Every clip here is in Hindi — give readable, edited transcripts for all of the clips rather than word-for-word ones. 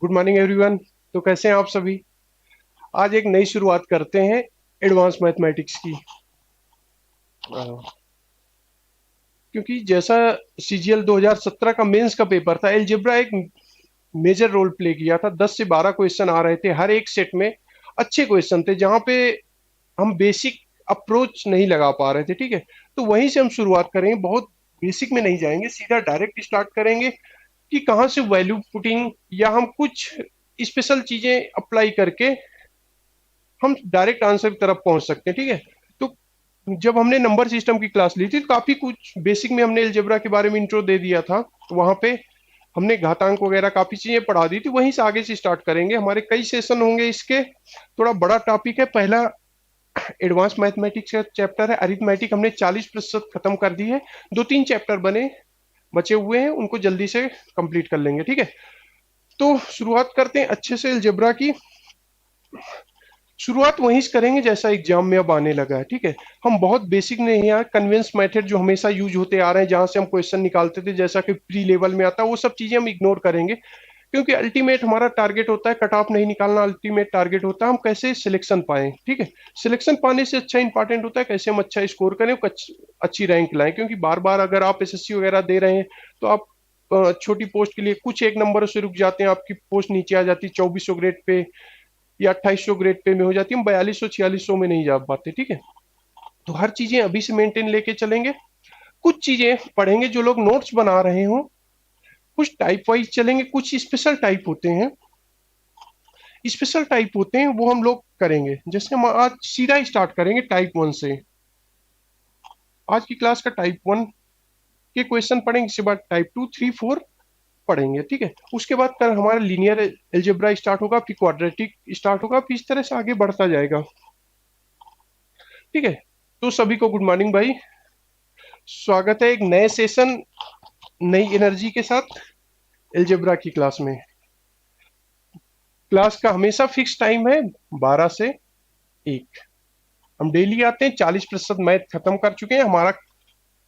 Good morning everyone. तो कैसे हैं आप सभी। आज एक नई शुरुआत करते हैं एडवांस मैथमेटिक्स की। क्योंकि जैसा सीजीएल 2017 का मेंस का पेपर था, अलजेब्रा एक मेजर रोल प्ले किया था। 10 से 12 क्वेश्चन आ रहे थे हर एक सेट में। अच्छे क्वेश्चन थे जहां पे हम बेसिक अप्रोच नहीं लगा पा रहे थे। ठीक है, तो वहीं से हम शुरुआत करेंगे। बहुत बेसिक में नहीं जाएंगे, सीधा डायरेक्ट स्टार्ट करेंगे कि कहाँ से वैल्यू पुटिंग या हम कुछ स्पेशल चीजें अप्लाई करके हम डायरेक्ट आंसर की तरफ पहुंच सकते हैं। ठीक है, तो जब हमने नंबर सिस्टम की क्लास ली थी तो काफी कुछ बेसिक में हमने अलजेब्रा के बारे में इंट्रो दे दिया था। वहां पे हमने घातांक वगैरह काफी चीजें पढ़ा दी थी। वहीं से आगे से स्टार्ट करेंगे। हमारे कई सेशन होंगे इसके। थोड़ा बड़ा टॉपिक है। पहला एडवांस मैथमेटिक्स का चैप्टर है अरिथमेटिक, हमने 40% खत्म कर दी है। दो तीन चैप्टर बचे हुए हैं, उनको जल्दी से कंप्लीट कर लेंगे। ठीक है, तो शुरुआत करते हैं अच्छे से अलजेब्रा की। शुरुआत वहीं से करेंगे जैसा एग्जाम में अब आने लगा है। ठीक है, हम बहुत बेसिक नहीं है, कन्वेंस मेथड जो हमेशा यूज होते आ रहे हैं, जहां से हम क्वेश्चन निकालते थे, जैसा कि प्री लेवल में आता है, वो सब चीजें हम इग्नोर करेंगे। क्योंकि अल्टीमेट हमारा टारगेट होता है कट ऑफ नहीं निकालना। अल्टीमेट टारगेट होता है हम कैसे सिलेक्शन पाए। ठीक है, सिलेक्शन पाने से अच्छा इंपॉर्टेंट होता है कैसे हम अच्छा स्कोर करें, अच्छी रैंक लाएं। क्योंकि बार बार अगर आप एसएससी वगैरह दे रहे हैं तो आप छोटी पोस्ट के लिए कुछ एक नंबर से रुक जाते हैं, आपकी पोस्ट नीचे आ जाती है 2400 ग्रेड पे या 2800 ग्रेड पे में हो जाती है, हम 4200 4600 में नहीं जा पाते। ठीक है, तो हर चीजें अभी से मेंटेन लेके चलेंगे। कुछ चीजें पढ़ेंगे जो लोग नोट्स बना रहे हो, कुछ टाइप वाइज चलेंगे, कुछ स्पेशल टाइप होते हैं। स्पेशल टाइप होते हैं वो हम लोग करेंगे। जैसे हम आज सीधा स्टार्ट करेंगे टाइप वन से। आज की क्लास का टाइप वन के क्वेश्चन पढ़ेंगे, इसके बाद टाइप टू थ्री फोर पढ़ेंगे। ठीक है, उसके बाद कल हमारा लीनियर एल्जेब्रा स्टार्ट होगा, फिर क्वाड्रेटिक स्टार्ट होगा, फिर इस तरह से आगे बढ़ता जाएगा। ठीक है, तो सभी को गुड मॉर्निंग भाई। स्वागत है एक नए सेशन, नई एनर्जी के साथ एल्जेब्रा की क्लास में। क्लास का हमेशा फिक्स टाइम है 12 से 1। हम डेली आते हैं। 40% मैथ खत्म कर चुके हैं। हमारा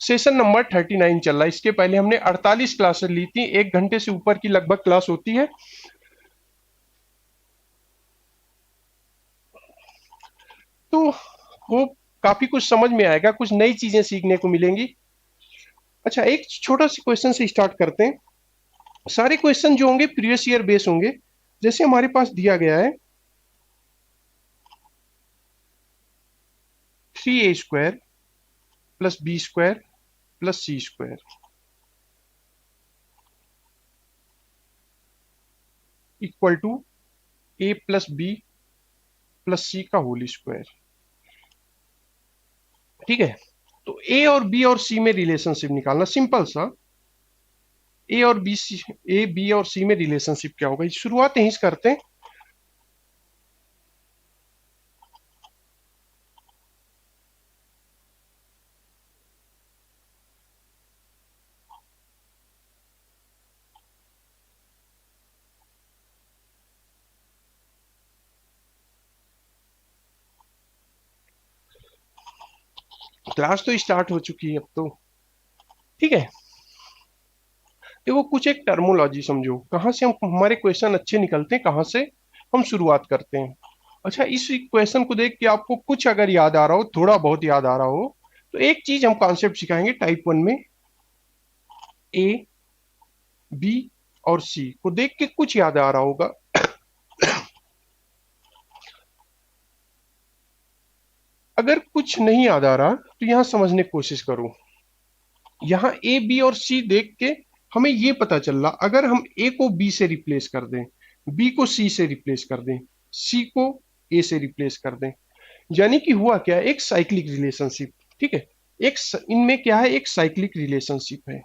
सेशन नंबर 39 चल रहा है। इसके पहले हमने 48 क्लासेस ली थी। 1 घंटे से ऊपर की लगभग क्लास होती है। तो वो काफी कुछ समझ में आएगा, कुछ नई चीजें सीखने को मिलेंगी। अच्छा, एक छोटा सा क्वेश्चन से स्टार्ट करते हैं। सारे क्वेश्चन जो होंगे प्रीवियस ईयर बेस होंगे। जैसे हमारे पास दिया गया है 3a² plus b² plus c² equal to a plus B plus c का होल स्क्वायर। ठीक है, तो ए और बी और सी में रिलेशनशिप निकालना, सिंपल सा। ए और बी सी, ए बी और सी में रिलेशनशिप क्या होगा, शुरुआत यहीं से करते हैं। क्लास तो स्टार्ट हो चुकी है अब तो। ठीक है, देखो कुछ एक टर्मोलॉजी समझो, कहाँ से हम हमारे क्वेश्चन अच्छे निकलते हैं, कहाँ से हम शुरुआत करते हैं। अच्छा, इस क्वेश्चन को देख के आपको कुछ अगर याद आ रहा हो, थोड़ा बहुत याद आ रहा हो, तो एक चीज हम कॉन्सेप्ट सिखाएंगे टाइप वन में। ए बी और सी को देख के कुछ याद आ रहा होगा। अगर कुछ नहीं याद आ रहा तो यहां समझने की कोशिश करो। यहाँ ए बी और सी देख के हमें ये पता चल रहा, अगर हम ए को बी से रिप्लेस कर दें, बी को सी से रिप्लेस कर दें, सी को ए से रिप्लेस कर दें, यानी कि हुआ क्या है, एक साइक्लिक रिलेशनशिप। ठीक है, इनमें क्या है, एक साइक्लिक रिलेशनशिप है।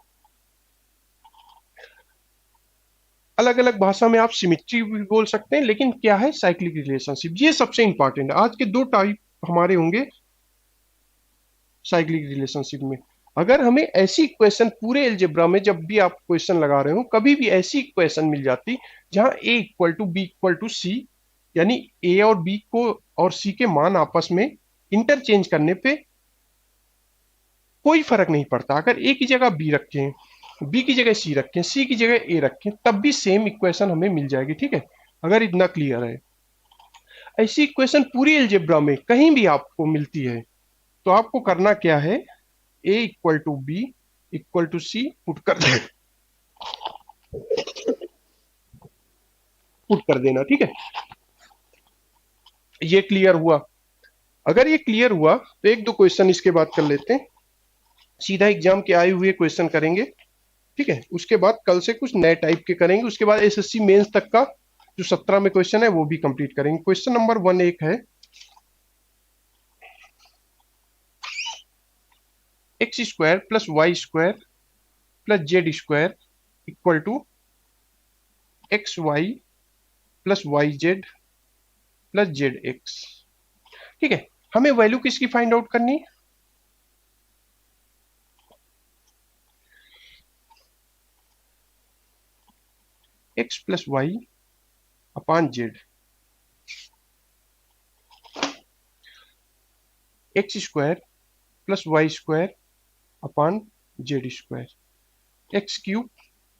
अलग अलग भाषा में आप सिमिट्री भी बोल सकते हैं, लेकिन क्या है, साइक्लिक रिलेशनशिप। ये सबसे इंपॉर्टेंट है। आज के दो टाइप हमारे होंगे साइक्लिक रिलेशनशिप में। अगर हमें ऐसी इक्वेशन पूरे एल्जेब्रा में जब भी आप क्वेश्चन लगा रहे हो, कभी भी ऐसी इक्वेशन मिल जाती जहां a equal to b equal to c, यानी ए और बी को और सी के मान आपस में इंटरचेंज करने पे कोई फर्क नहीं पड़ता। अगर ए की जगह बी रखें बी की जगह सी रखें, सी की जगह ए रखें, तब भी सेम इक्वेशन हमें मिल जाएगी, ठीक है, अगर इतना क्लियर है। ऐसी इक्वेशन पूरी अलजेब्रा में कहीं भी आपको मिलती है तो आपको करना क्या है, a equal to b equal to c put कर देना, ठीक है। ये क्लियर हुआ? अगर ये क्लियर हुआ तो एक दो क्वेश्चन इसके बाद कर लेते हैं, सीधा एग्जाम के आए हुए क्वेश्चन करेंगे, ठीक है। उसके बाद कल से कुछ नए टाइप के करेंगे, उसके बाद एसएससी मेंस तक का जो 17 में क्वेश्चन है वो भी कंप्लीट करेंगे। क्वेश्चन नंबर 1 एक है, x square plus Y square plus Z square equal to x Y plus Y Z plus Z x, ठीक है। हमें वैल्यू किसकी फाइंड आउट करनी है, x plus y upon z, x square plus Y square upon Z square, x cube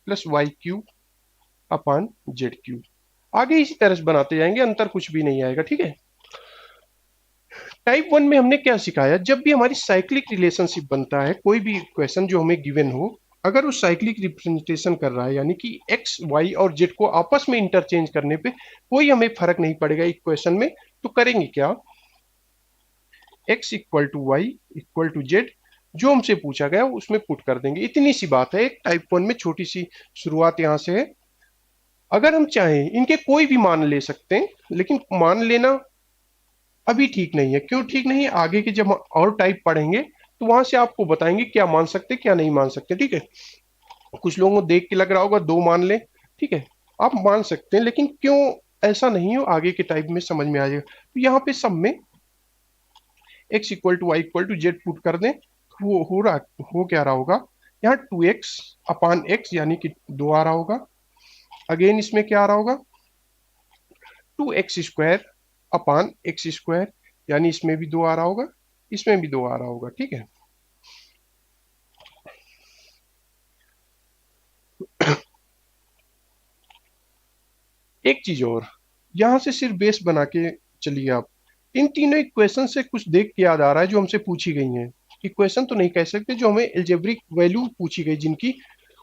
plus Y cube upon z cube. आगे इसी तरह से बनाते जाएंगे, अंतर कुछ भी नहीं आएगा, ठीक है। टाइप 1 में हमने क्या सिखाया, जब भी हमारी साइक्लिक रिलेशनशिप बनता है, कोई भी इक्वेशन जो हमें गिवन हो, अगर वो साइक्लिक रिप्रेजेंटेशन कर रहा है, यानी कि एक्स वाई और जेड को आपस में इंटरचेंज करने पे कोई हमें फर्क नहीं पड़ेगा इक्वेशन में, तो करेंगे क्या, X equal to Y equal to Z, जो हमसे पूछा गया उसमें पुट कर देंगे। इतनी सी बात है, एक टाइप 1 में छोटी सी शुरुआत यहां से है। अगर हम चाहें इनके कोई भी मान ले सकते हैं, लेकिन मान लेना अभी ठीक नहीं है। क्यों ठीक नहीं है, आगे के जब और टाइप पढ़ेंगे तो वहां से आपको बताएंगे क्या मान सकते क्या नहीं मान सकते, ठीक है। कुछ लोगों को देख के लग रहा होगा दो मान ले, ठीक है, आप मान सकते हैं, लेकिन क्यों ऐसा नहीं हो आगे के टाइप में समझ में आ जाएगा। तो यहाँ पे सब में X equal to Y equal to Z put कर दें, वो हो रहा, हो क्या रहा होगा, यहाँ 2x अपान एक्स यानी कि 2 आ रहा होगा। अगेन इसमें क्या आ रहा होगा, 2x square upon x square, यानी इसमें भी 2 आ रहा होगा, इसमें भी 2 आ रहा होगा, ठीक है। एक चीज और, यहां से सिर्फ बेस बना के चलिए आप। इन तीनों इक्वेशन से कुछ देख के याद आ रहा है जो हमसे पूछी गई हैं, इक्वेशन तो नहीं कह सकते, जो हमें एल्जेब्रिक वैल्यू पूछी गई जिनकी,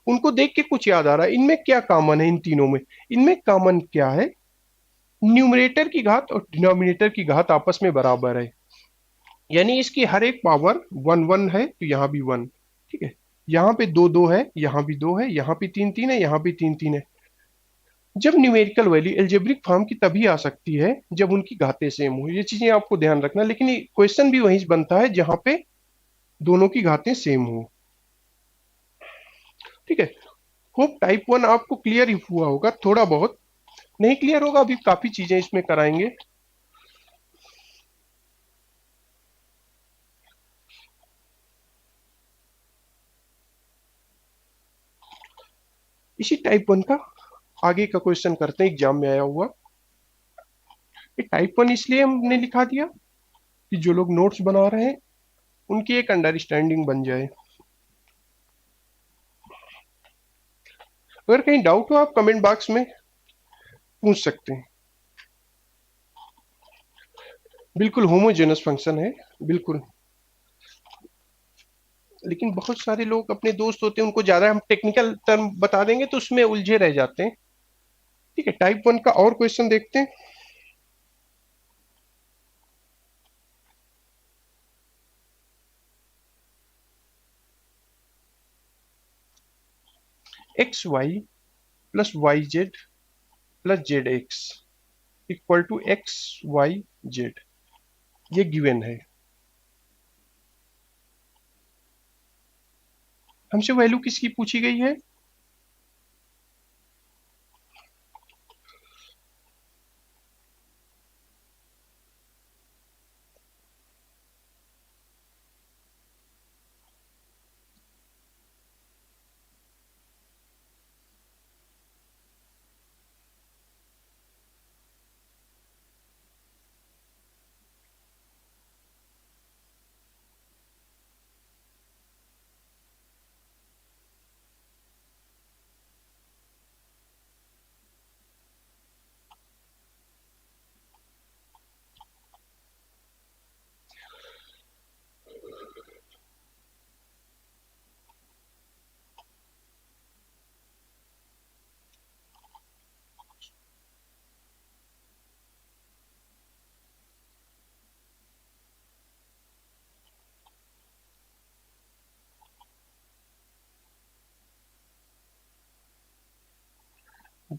उनको देख के कुछ याद आ रहा है। इनमें क्या कॉमन है इन तीनों में, इनमें कॉमन क्या है, न्यूमरेटर की घात और डिनोमिनेटर की घात आपस में बराबर है, यानी इसकी हर एक पावर वन वन है, तो यहाँ भी वन, ठीक है। यहाँ पे दो दो है, यहाँ भी दो है, यहाँ पे तीन तीन है, यहाँ भी तीन तीन है। जब न्यूमेरिकल वैल्यू एल्जेब्रिक फॉर्म की तभी आ सकती है जब उनकी घातें सेम हो, ये चीजें आपको ध्यान रखना। लेकिन क्वेश्चन भी वहीं बनता है जहां पे दोनों की घातें सेम हो, ठीक है। होप टाइप 1 आपको क्लियर ही हुआ होगा, थोड़ा बहुत नहीं क्लियर होगा, अभी काफी चीजें इसमें कराएंगे। इसी टाइप 1 का आगे का क्वेश्चन करते हैं, एग्जाम में आया हुआ। ये टाइप 1 इसलिए हमने लिखा दिया कि जो लोग नोट्स बना रहे हैं उनकी एक अंडरस्टैंडिंग बन जाए। अगर कहीं डाउट हो आप कमेंट बॉक्स में पूछ सकते हैं। बिल्कुल होमोजेनस फंक्शन है, बिल्कुल। लेकिन बहुत सारे लोग अपने दोस्त होते हैं, उनको ज्यादा हम टेक्निकल टर्म बता देंगे तो उसमें उलझे रह जाते हैं, ठीक है। टाइप 1 का और क्वेश्चन देखते हैं। X Y plus Y Z plus Z X equal to x Y Z, ये गिवन है। हमसे वैल्यू किसकी पूछी गई है,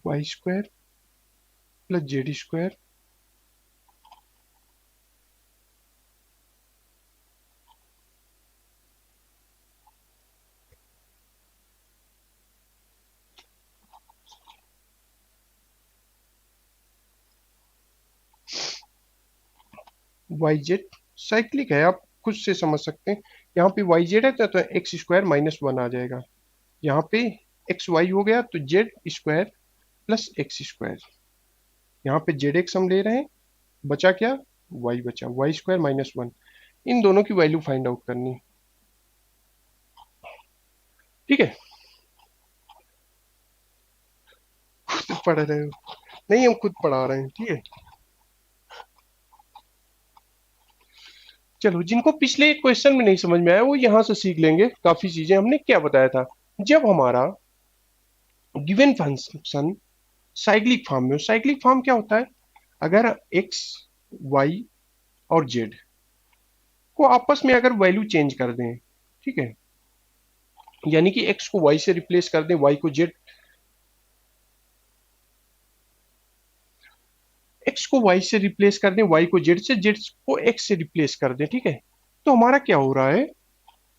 Y square plus Z square, Y Z cyclic है, आप खुद से समझ सकते हैं। यहाँ पे वाई जेड है तो एक्स स्क्वायर माइनस वन आ जाएगा। यहाँ पे एक्स वाई हो गया तो Z square plus X square. यहाँ पे जेड एक्स हम ले रहे हैं, बचा क्या, वाई बचा, वाई स्क्वायर माइनस वन। इन दोनों की वैल्यू फाइंड आउट करनी है, ठीक है। खुद पढ़ रहे हो? नहीं, हम खुद पढ़ा रहे हैं, ठीक है। चलो, जिनको पिछले क्वेश्चन में नहीं समझ में आया वो यहाँ से सीख लेंगे काफी चीजें। हमने क्या बताया था, जब हमारा गिवन फंक्शन साइक्लिक फॉर्म में, साइक्लिक फॉर्म क्या होता है, अगर एक्स वाई और जेड को आपस में अगर वैल्यू चेंज कर दें, ठीक है, यानी कि एक्स को वाई से रिप्लेस कर दें, वाई को जेड, एक्स को वाई से रिप्लेस कर दें, वाई को जेड से, जेड को एक्स से रिप्लेस कर दें, ठीक है, तो हमारा क्या हो रहा है,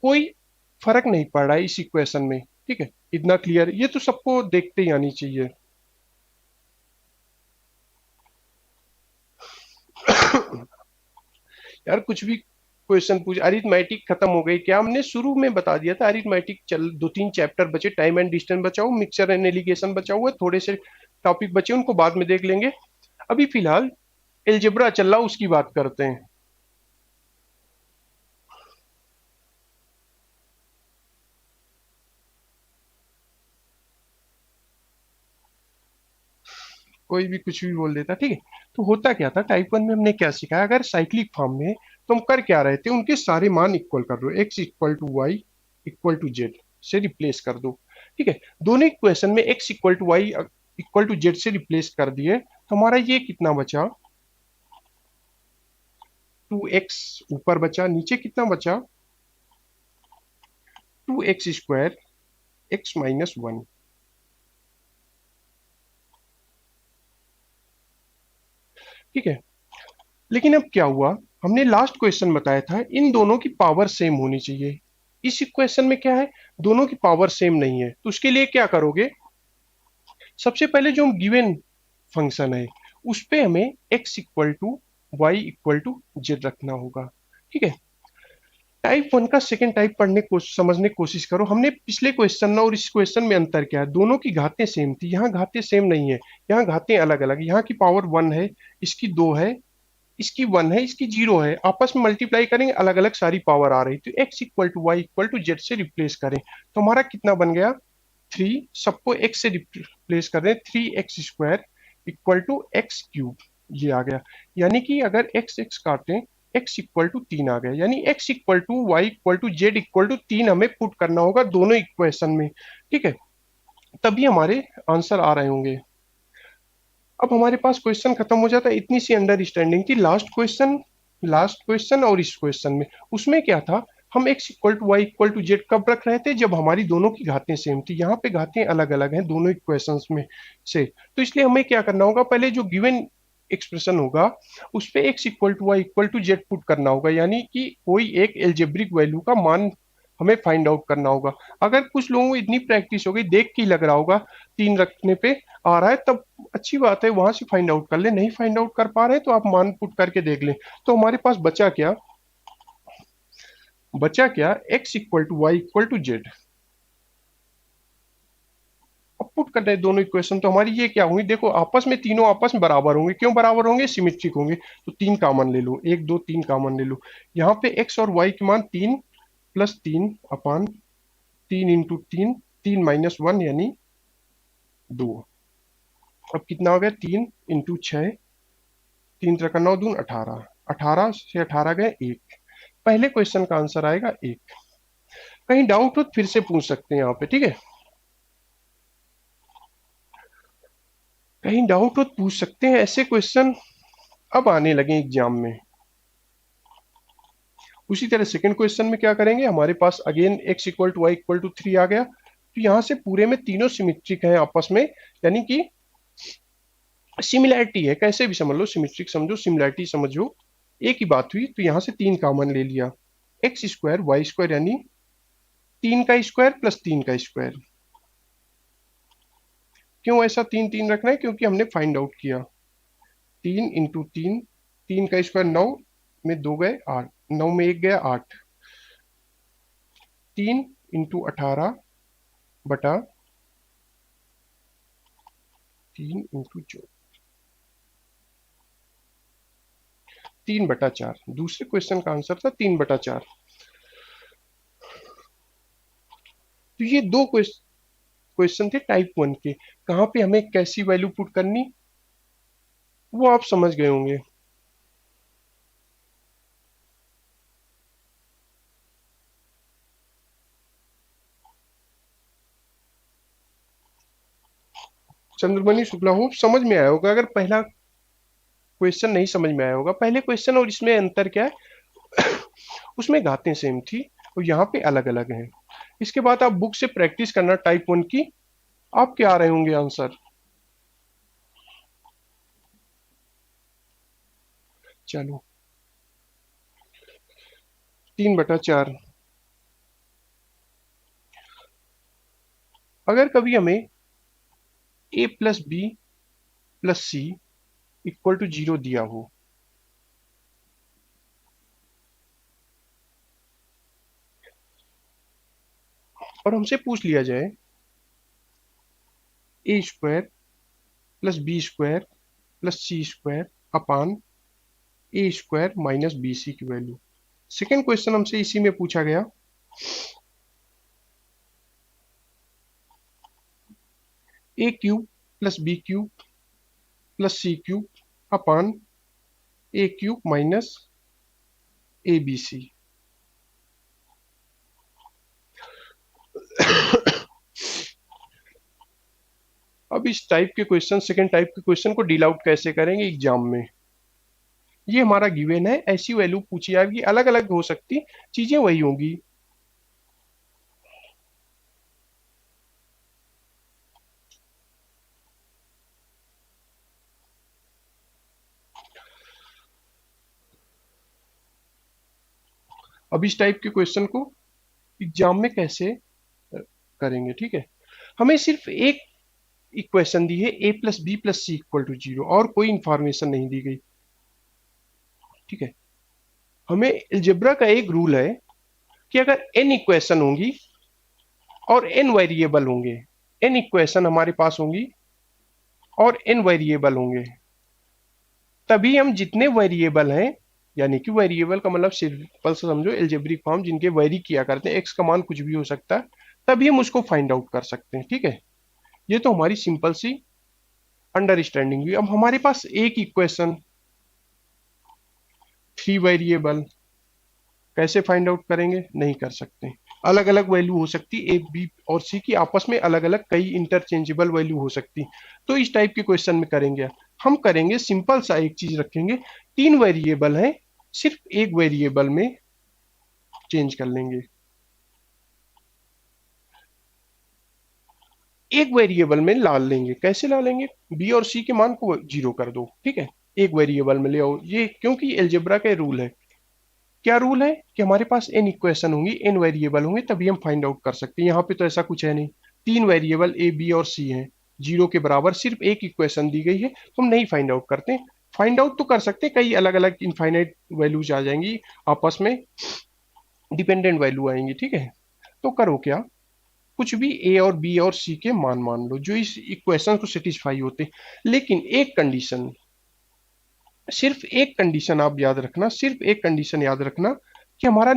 कोई फर्क नहीं पड़ रहा है इस इक्वेशन में, ठीक है। इतना क्लियर, ये तो सबको देखते ही आनी चाहिए। यार कुछ भी क्वेश्चन पूछ, अरिथमेटिक खत्म हो गई क्या, हमने शुरू में बता दिया था अरिथमेटिक, चल दो तीन चैप्टर बचे, टाइम एंड डिस्टेंस बचा हुआ, मिक्सचर एंड एलिगेशन बचा हुआ, थोड़े से टॉपिक बचे, उनको बाद में देख लेंगे। अभी फिलहाल एलजेब्रा चल रहा, उसकी बात करते हैं। कोई भी कुछ भी बोल देता, ठीक है। तो होता क्या था, टाइप वन में हमने क्या सीखा, अगर साइक्लिक फॉर्म में तो हम कर क्या रहे थे, उनके सारे मान इक्वल कर दो, X equal to Y equal to Z से रिप्लेस कर दो, ठीक है। दोनों इक्वेशन में X equal to Y equal to Z से रिप्लेस कर दिए, तो हमारा ये कितना बचा, टू एक्स ऊपर बचा, नीचे कितना बचा, two X square X minus one, ठीक है। लेकिन अब क्या हुआ, हमने लास्ट क्वेश्चन बताया था इन दोनों की पावर सेम होनी चाहिए। इस इक्वेशन में क्या है, दोनों की पावर सेम नहीं है, तो उसके लिए क्या करोगे, सबसे पहले जो हम गिवन फंक्शन है उस पे हमें x equal to Y equal to Z रखना होगा, ठीक है। टाइप वन का सेकंड टाइप पढ़ने को समझने की कोशिश करो। हमने पिछले क्वेश्चन और इस क्वेश्चन में अंतर क्या है, दोनों की घातें सेम थी, यहाँ घातें सेम नहीं है, यहाँ घातें अलग अलग, यहाँ की पावर वन है, इसकी दो है, इसकी वन है, इसकी जीरो है, आपस में मल्टीप्लाई करेंगे, अलग अलग सारी पावर आ रही, तो X equal to Y equal to Z से रिप्लेस करें, तो हमारा कितना बन गया, थ्री, सबको एक्स से रिप्लेस कर दें, three X square equal to X cube, ये आ गया। यानी कि अगर एक्स एक्स काटें, एक्स इक्वल टू तीन आ गया, यानी X equal to Y equal to Z equal to तीन हमें पुट करना होगा दोनों इक्वेशन में, ठीक है, तभी हमारे आंसर आ रहे होंगे। अब हमारे पास क्वेश्चन खत्म हो जाता है, इतनी सी अंडरस्टैंडिंग थी। लास्ट क्वेश्चन और इस क्वेश्चन में, उसमें क्या था, हम X equal to Y equal to Z कब रख रहे थे, जब हमारी दोनों की घातें सेम थी, यहाँ पे घातें अलग अलग हैं दोनों इक्वेशंस में से, तो इसलिए हमें क्या करना होगा, पहले जो गिवन एक्सप्रेशन होगा उस पे X equal to Y equal to Z put करना होगा, यानी कि कोई एक एल्जेब्रिक वैल्यू का मान हमें फाइंड आउट करना होगा। अगर कुछ लोगों को इतनी प्रैक्टिस हो गई, देख के ही लग रहा होगा तीन रखने पे आ रहा है, तब अच्छी बात है, वहां से फाइंड आउट कर ले, नहीं फाइंड आउट कर पा रहे तो आप मान पुट करके देख लें। तो हमारे पास बचा क्या, X equal to Y equal to Z, अब पुट कर रहे हैं दोनों इक्वेशन, तो हमारी ये क्या हुई, देखो आपस में, तीनों आपस में बराबर होंगे, क्यों बराबर होंगे, सिमेट्रिक होंगे, तो तीन कॉमन ले लो, एक दो तीन कॉमन ले लो, यहाँ पे एक्स और वाई के मान तीन प्लस तीन अपान तीन इंटू तीन, तीन माइनस वन यानी दो, अब कितना हो गया, तीन इंटू छः, तीन त्रिका नौ, दून अठारह, अठारह से अठारह गए एक, पहले क्वेश्चन का आंसर आएगा एक। कहीं डाउट हो तो फिर से पूछ सकते हैं यहाँ पे, ठीक है, कहीं डाउट हो तो पूछ सकते हैं, ऐसे क्वेश्चन अब आने लगे एग्जाम में। उसी तरह सेकंड क्वेश्चन में क्या करेंगे, हमारे पास again x equal to Y equal to three आ गया, तो यहाँ से पूरे में तीनों सिमेट्रिक हैं आपस में, यानी कि सिमिलैरिटी है, कैसे भी समझ लो, सिमेट्रिक समझो, सिमिलैरिटी समझो, एक ही बात हुई। तो यहां से 3 कॉमन ले लिया, एक्स स्क्वायर वाई स्क्वायर यानी 3 का स्क्वायर प्लस 3 का स्क्वायर। क्यों ऐसा 3 3 रखना है? क्योंकि हमने फाइंड आउट किया 3 इंटू 3, 3 का स्क्वायर 9 में 2 गए 8, 9 में 1 गया 8, 3 इंटू 18 बटा 3 इंटू 3/4। दूसरे क्वेश्चन का आंसर था 3/4। तो ये दो क्वेश्चन थे टाइप 1 के। कहाँ पे हमें कैसी वैल्यू पुट करनी, वो आप समझ गए होंगे। चंद्रमणि शुक्ला हो, समझ में आया होगा। अगर पहला क्वेश्चन नहीं समझ में आया होगा, पहले क्वेश्चन और इसमें अंतर क्या है? उसमें घातें सेम थी और यहाँ पे अलग अलग हैं। इसके बाद आप बुक से प्रैक्टिस करना टाइप 1 की, आपके आ रहे होंगे आंसर। चलो, 3/4। अगर कभी हमें a plus B plus c equal to 0 दिया हो, और हमसे पूछ लिया जाए a square plus b square plus c square upon a square minus b c की वैल्यू। सेकेंड क्वेश्चन हमसे इसी में पूछा गया, a cube plus B cube plus c cube upon a cube minus A b c. अब इस टाइप के क्वेश्चन, सेकेंड टाइप के क्वेश्चन को डील आउट कैसे करेंगे एग्जाम में? ये हमारा गिवन है, ऐसी वैल्यू पूछी जाएगी, अलग अलग हो सकती, चीजें वही होंगी। अब इस टाइप के क्वेश्चन को एग्जाम में कैसे करेंगे, ठीक है? हमें सिर्फ एक इक्वेशन दी है, a plus B plus c equal to 0, और कोई इंफॉर्मेशन नहीं दी गई, ठीक है? हमें अलजेब्रा का एक रूल है कि अगर एन इक्वेशन होंगी और एन वेरिएबल होंगे, एन इक्वेशन हमारे पास होंगी और एन वेरिएबल होंगे, तभी हम जितने वेरिएबल हैं, यानी कि वेरिएबल का मतलब सिंपल से समझो एल्जेब्रिक फॉर्म, जिनके वेरी किया करते हैं, एक्स का मान कुछ भी हो सकता है, तभी हम उसको फाइंड आउट कर सकते हैं, ठीक है? ये तो हमारी सिंपल सी अंडरस्टैंडिंग हुई। अब हमारे पास एक इक्वेशन, 3 वेरिएबल, कैसे फाइंड आउट करेंगे? नहीं कर सकते। अलग अलग वैल्यू हो सकती, ए बी और सी की आपस में अलग अलग कई इंटरचेंजेबल वैल्यू हो सकती। तो इस टाइप के क्वेश्चन में करेंगे, हम करेंगे सिंपल सा एक चीज रखेंगे, 3 वेरिएबल है, सिर्फ एक वेरिएबल में चेंज कर लेंगे। एक वेरिएबल में ला लेंगे, कैसे ला लेंगे? बी और सी के मान को 0 कर दो, ठीक है? एक वेरिएबल में ले आओ, ये क्योंकि एल्जेब्रा का रूल है। क्या रूल है? कि हमारे पास एन इक्वेशन होंगी, एन वेरिएबल होंगे, तभी हम फाइंड आउट कर सकते हैं। यहाँ पे तो ऐसा कुछ है नहीं, 3 वेरिएबल ए बी और सी हैं, 0 के बराबर सिर्फ एक इक्वेशन दी गई है, तो हम नहीं फाइंड आउट करते। फाइंड आउट तो कर सकते हैं, कई अलग अलग इनफाइनाइट वैल्यूज आ जाएंगी, आपस में डिपेंडेंट वैल्यू आएंगी, ठीक है? तो करो क्या, कुछ भी ए और बी और सी के मान लो जो इस इक्वेशन को सेटिस्फाई होते, लेकिन एक कंडीशन, सिर्फ एक कंडीशन आप याद रखना, सिर्फ एक कंडीशन याद रखना, कि हमारा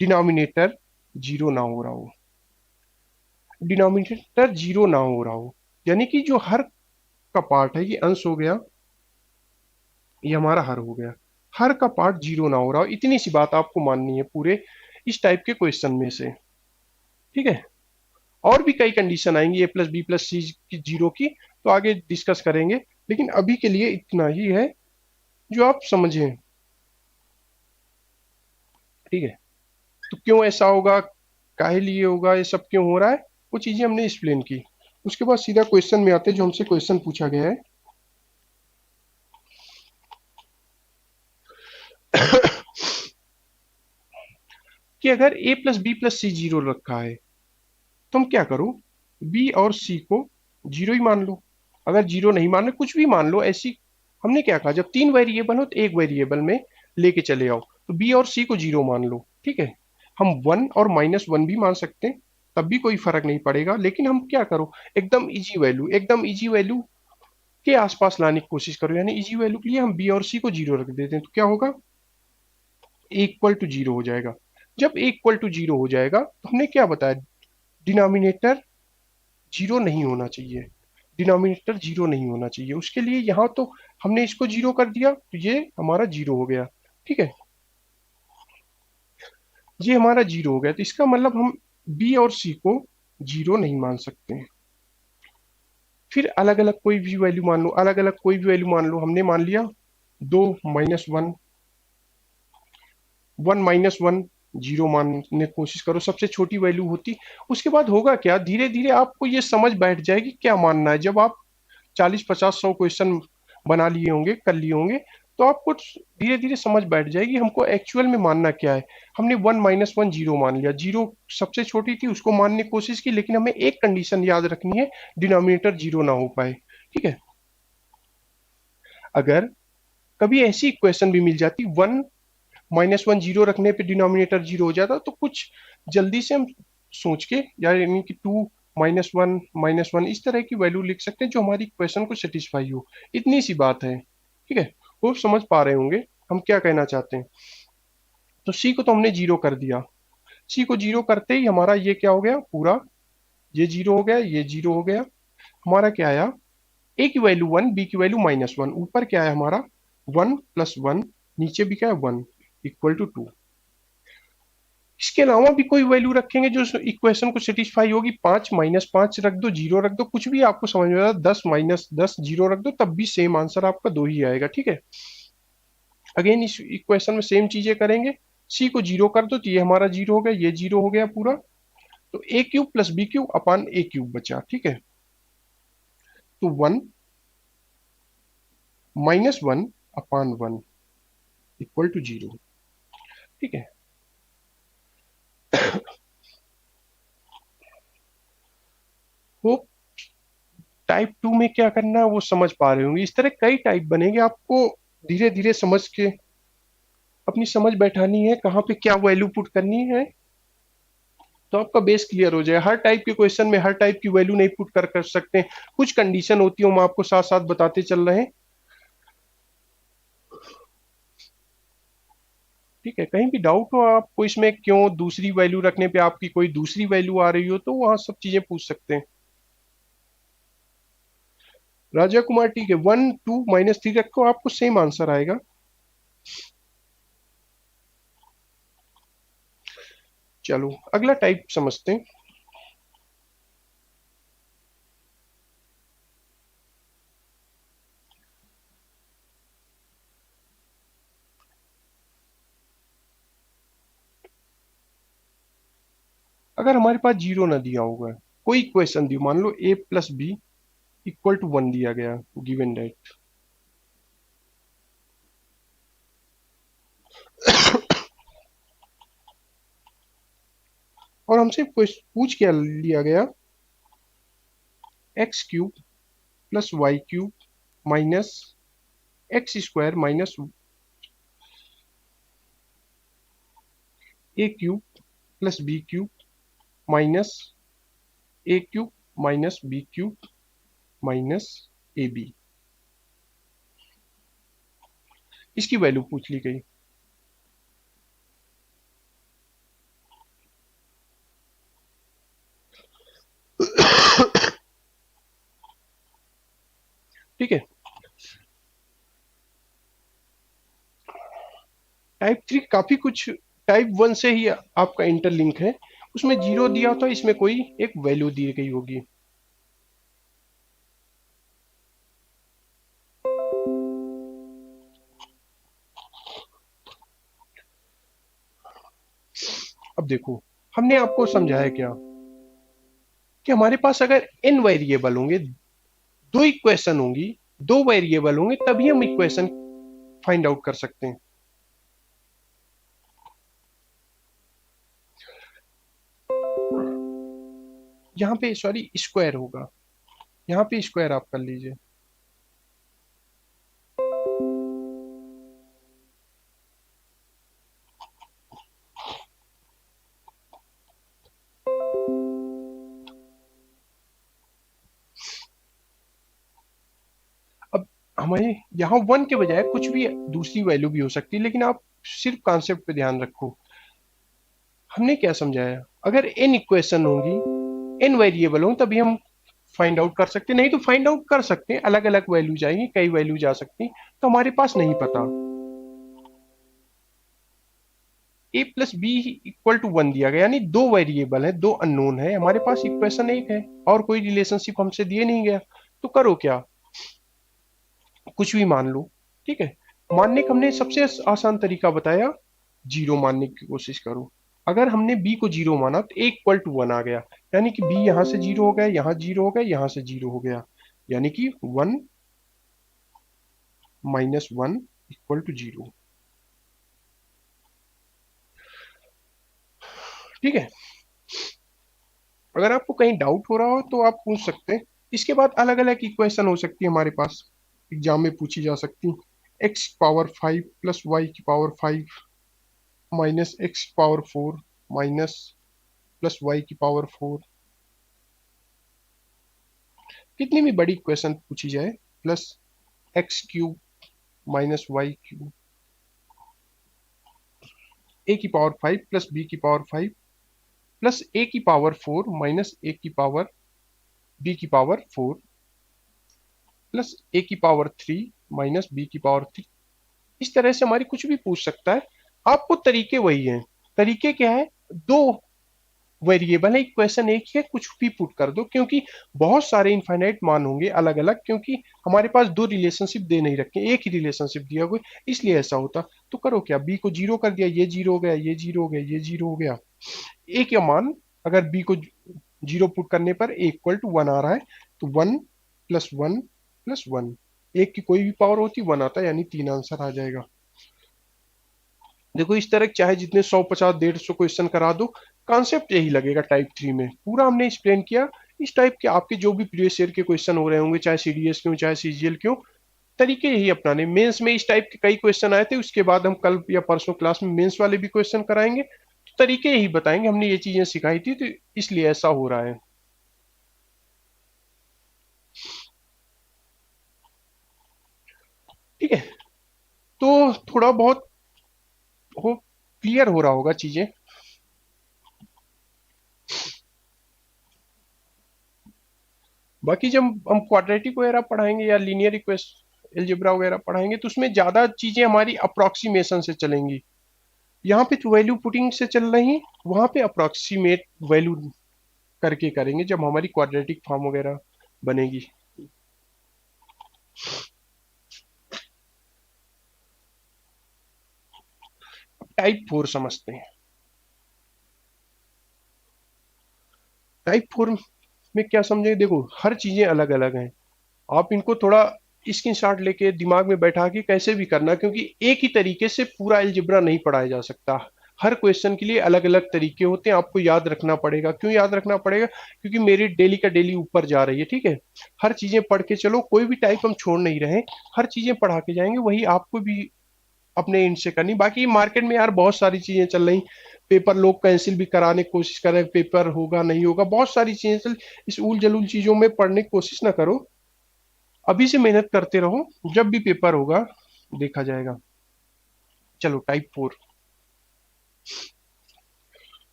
डिनोमिनेटर 0 ना हो रहा हो, डिनोमिनेटर 0 ना हो रहा हो, यानी कि जो हर का पार्ट है, ये अंश हो गया, ये हमारा हर हो गया, हर का पार्ट 0 ना हो रहा हो, इतनी सी बात आपको माननी है पूरे इस टाइप के क्वेश्चन में से, ठीक है? और भी कई कंडीशन आएंगी ए प्लस बी प्लस सी की 0 की, तो आगे डिस्कस करेंगे, लेकिन अभी के लिए इतना ही है जो आप समझें, ठीक है? तो क्यों ऐसा होगा, काहे लिए होगा, ये सब क्यों हो रहा है, वो चीजें हमने एक्सप्लेन की। उसके बाद सीधा क्वेश्चन में आते हैं, जो हमसे क्वेश्चन पूछा गया है। कि अगर a plus B plus C zero रखा है, तुम क्या करो, बी और सी को जीरो ही मान लो। अगर जीरो नहीं मान लो, कुछ भी मान लो ऐसी। हमने क्या कहा, जब तीन वेरिएबल हो तो एक वेरिएबल में लेके चले आओ, तो बी और सी को जीरो मान लो, ठीक है। हम वन और माइनस वन भी मान सकते हैं, तब भी कोई फर्क नहीं पड़ेगा, लेकिन हम क्या करो, एकदम इजी वैल्यू, एकदम इजी वैल्यू के आसपास लाने की कोशिश करो, यानी इजी वैल्यू के लिए हम बी और सी को जीरो रख देते हैं, तो क्या होगा, इक्वल टू जीरो हो जाएगा। जब इक्वल टू जीरो हो जाएगा तो हमने क्या बताया, डिनोमिनेटर जीरो नहीं होना चाहिए, डिनोमिनेटर जीरो नहीं होना चाहिए। उसके लिए यहाँ तो हमने इसको जीरो कर दिया, तो ये हमारा जीरो हो गया, ठीक है। ये हमारा जीरो हो गया, तो इसका मतलब हम बी और सी को जीरो नहीं मान सकते हैं। फिर अलग अलग कोई भी वैल्यू मान लो, अलग अलग कोई भी वैल्यू मान लो, हमने मान लिया दो minus one, one minus one, zero मानने की कोशिश करो, सबसे छोटी वैल्यू होती। उसके बाद होगा क्या, धीरे धीरे आपको ये समझ बैठ जाएगी क्या मानना है। जब आप 40 50 100 क्वेश्चन बना लिए होंगे, कर लिए होंगे, तो आपको धीरे धीरे समझ बैठ जाएगी हमको एक्चुअल में मानना क्या है। हमने वन माइनस वन जीरो मान लिया, जीरो सबसे छोटी थी, उसको मानने की कोशिश की, लेकिन हमें एक कंडीशन याद रखनी है, डिनोमिनेटर जीरो ना हो पाए, ठीक है। अगर कभी ऐसी इक्वेशन भी मिल जाती, वन माइनस वन जीरो रखने पे डिनोमिनेटर जीरो हो जाता, तो कुछ जल्दी से हम सोच के, यानी कि टू माइनस वन इस तरह की वैल्यू लिख सकते हैं जो हमारी इक्वेशन को सेटिस्फाई हो। इतनी सी बात है, ठीक है। वो समझ पा रहे होंगे हम क्या कहना चाहते हैं। तो सी को तो हमने जीरो कर दिया, सी को जीरो करते ही हमारा ये क्या हो गया, पूरा ये जीरो हो गया, ये जीरो हो गया। हमारा क्या आया, ए की वैल्यू वन, बी की वैल्यू माइनस वन, ऊपर क्या है हमारा वन प्लस वन, नीचे भी क्या है वन, इक्वल टू टू। इसके अलावा भी कोई वैल्यू रखेंगे जो इक्वेशन को सेटिस्फाई होगी, पांच माइनस पांच रख दो, जीरो रख दो, कुछ भी आपको समझ में आ रहा है, दस माइनस दस जीरो रख दो, तब भी सेम आंसर आपका दो ही आएगा, ठीक है। अगेन इस इक्वेशन में सेम चीजें करेंगे, सी को जीरो कर दो तो ये हमारा जीरो हो गया, ये जीरो हो गया पूरा, तो a cube plus B cube upon a cube बचा, ठीक है। तो one minus one upon one equal to zero, ठीक है। वो टाइप टू में क्या करना है वो समझ पा रहे होंगे, इस तरह कई टाइप बनेंगे, आपको धीरे धीरे समझ के अपनी समझ बैठानी है, कहाँ पे क्या वैल्यू पुट करनी है, तो आपका बेस क्लियर हो जाए। हर टाइप के क्वेश्चन में हर टाइप की वैल्यू नहीं पुट कर सकते हैं, कुछ कंडीशन होती है, हम आपको साथ साथ बताते चल रहे हैं, ठीक है। कहीं भी डाउट हो आपको इसमें, क्यों दूसरी वैल्यू रखने पे आपकी कोई दूसरी वैल्यू आ रही हो, तो वहां सब चीजें पूछ सकते हैं। राजा कुमार, ठीक है, वन टू माइनस थ्री रखो, आपको सेम आंसर आएगा। चलो अगला टाइप समझते हैं। अगर हमारे पास जीरो ना दिया होगा, कोई इक्वेशन दी, मान लो a plus B equal to one दिया गया, गिवन दैट, और हमसे पूछ क्या लिया गया, X cube plus Y cube minus X square minus A cube plus B cube minus A cube minus B cube minus A B, इसकी वैल्यू पूछ ली गई। ठीक है। टाइप थ्री काफी कुछ टाइप वन से ही आपका इंटरलिंक है, उसमें जीरो दिया होता है, इसमें कोई एक वैल्यू दी गई होगी। अब देखो, हमने आपको समझाया क्या, कि हमारे पास अगर n वेरिएबल होंगे, दो इक्वेशन होंगी, दो वेरिएबल होंगे, तभी हम इक्वेशन फाइंड आउट कर सकते हैं। यहाँ पे सॉरी स्क्वायर होगा, यहाँ पे स्क्वायर आप कर लीजिए। अब हमें यहाँ वन के बजाय कुछ भी दूसरी वैल्यू भी हो सकती है, लेकिन आप सिर्फ कॉन्सेप्ट पे ध्यान रखो। हमने क्या समझाया, अगर n इक्वेशन होंगी, n वेरिएबल हों, तभी हम फाइंड आउट कर सकते हैं, नहीं तो फाइंड आउट कर सकते हैं, अलग अलग वैल्यू जाएंगी, कई वैल्यू जा सकती हैं, तो हमारे पास नहीं पता। a plus B equal to one दिया गया, यानी दो वेरिएबल है, दो अननोन है, हमारे पास इक्वेशन एक है और कोई रिलेशनशिप हमसे दिए नहीं गया। तो करो क्या, कुछ भी मान लो। ठीक है, मानने का हमने सबसे आसान तरीका बताया, जीरो मानने की कोशिश करो। अगर हमने b को जीरो माना तो a इक्वल टू वन आ गया, यानी कि b यहां से जीरो हो गया, यहां जीरो हो गया, यहां से जीरो हो गया, यानी कि one minus one equal to zero. ठीक है, अगर आपको कहीं डाउट हो रहा हो तो आप पूछ सकते हैं। इसके बाद अलग अलग इक्वेशन हो सकती है हमारे पास, एग्जाम में पूछी जा सकती। X power five plus y की power five minus x power four minus plus y की पावर फोर, कितनी भी बड़ी इक्वेशन पूछी जाए, plus x cube minus y cube, a की पावर फाइव प्लस बी की पावर फाइव प्लस ए की पावर फोर माइनस ए की पावर बी की पावर फोर प्लस ए की पावर थ्री माइनस बी की पावर थ्री। इस तरह से हमारी कुछ भी पूछ सकता है। आपको तरीके वही हैं, तरीके क्या है, दो वेरिएबल है, इक्वेशन एक ही है, कुछ भी पुट कर दो, क्योंकि बहुत सारे इनफाइनाइट मान होंगे अलग अलग, क्योंकि हमारे पास दो रिलेशनशिप दे नहीं रखे, एक ही रिलेशनशिप दिया हुआ, इसलिए ऐसा होता। तो करो क्या, बी को जीरो कर दिया, ये जीरो हो गया, ये जीरो हो गया, ये जीरो हो गया। एक या मान, अगर बी को जीरो पुट करने पर ए इक्वल टू वन आ रहा है, तो one plus one plus one, एक की कोई भी पावर होती वन आता है, यानी तीन आंसर आ जाएगा। देखो इस तरह चाहे जितने 150 150 क्वेश्चन करा दो, कॉन्सेप्ट यही लगेगा टाइप थ्री में, पूरा हमने एक्सप्लेन किया। इस टाइप के आपके जो भी प्रीवियस ईयर के क्वेश्चन हो रहे होंगे, चाहे सीडीएस के हो चाहे सीजीएल के हो, तरीके यही अपनाने। मेंस में इस टाइप के कई क्वेश्चन आए थे, उसके बाद हम कल या परसों क्लास में मेंस वाले भी क्वेश्चन कराएंगे, तो तरीके यही बताएंगे, हमने ये चीजें सिखाई थी, तो इसलिए ऐसा हो रहा है। ठीक है, तो थोड़ा बहुत हो क्लियर हो रहा होगा चीजें। बाकी जब हम क्वाड्रेटिक वगैरह पढ़ाएंगे या लीनियर इक्वेशन एलजेब्रा वगैरह पढ़ाएंगे, तो उसमें ज्यादा चीजें हमारी अप्रोक्सीमेशन से चलेंगी। यहाँ पे तो वैल्यू पुटिंग से चल रही, वहां पे अप्रोक्सीमेट वैल्यू करके करेंगे जब हमारी क्वाड्रेटिक फॉर्म वगैरह बनेगी। टाइप फोर समझते हैं। टाइप फोर में क्या समझे, देखो हर चीजें अलग अलग हैं, आप इनको थोड़ा स्क्रीनशॉट लेके दिमाग में बैठा के कैसे भी करना, क्योंकि एक ही तरीके से पूरा अलजेब्रा नहीं पढ़ाया जा सकता। हर क्वेश्चन के लिए अलग अलग तरीके होते हैं, आपको याद रखना पड़ेगा। क्यों याद रखना पड़ेगा, क्योंकि मेरी डेली का डेली ऊपर जा रही है। ठीक है, हर चीजें पढ़ के चलो, कोई भी टाइप हम छोड़ नहीं रहे, हर चीजें पढ़ा के जाएंगे, वही आपको भी अपने एंड से करनी। बाकी मार्केट में यार बहुत सारी चीजें चल रही, पेपर लोग कैंसिल भी कराने की कोशिश कर रहे हैं, पेपर होगा नहीं होगा, बहुत सारी चीजें चल। इस उल जलूल चीजों में पढ़ने की कोशिश ना करो, अभी से मेहनत करते रहो, जब भी पेपर होगा देखा जाएगा। चलो टाइप फोर,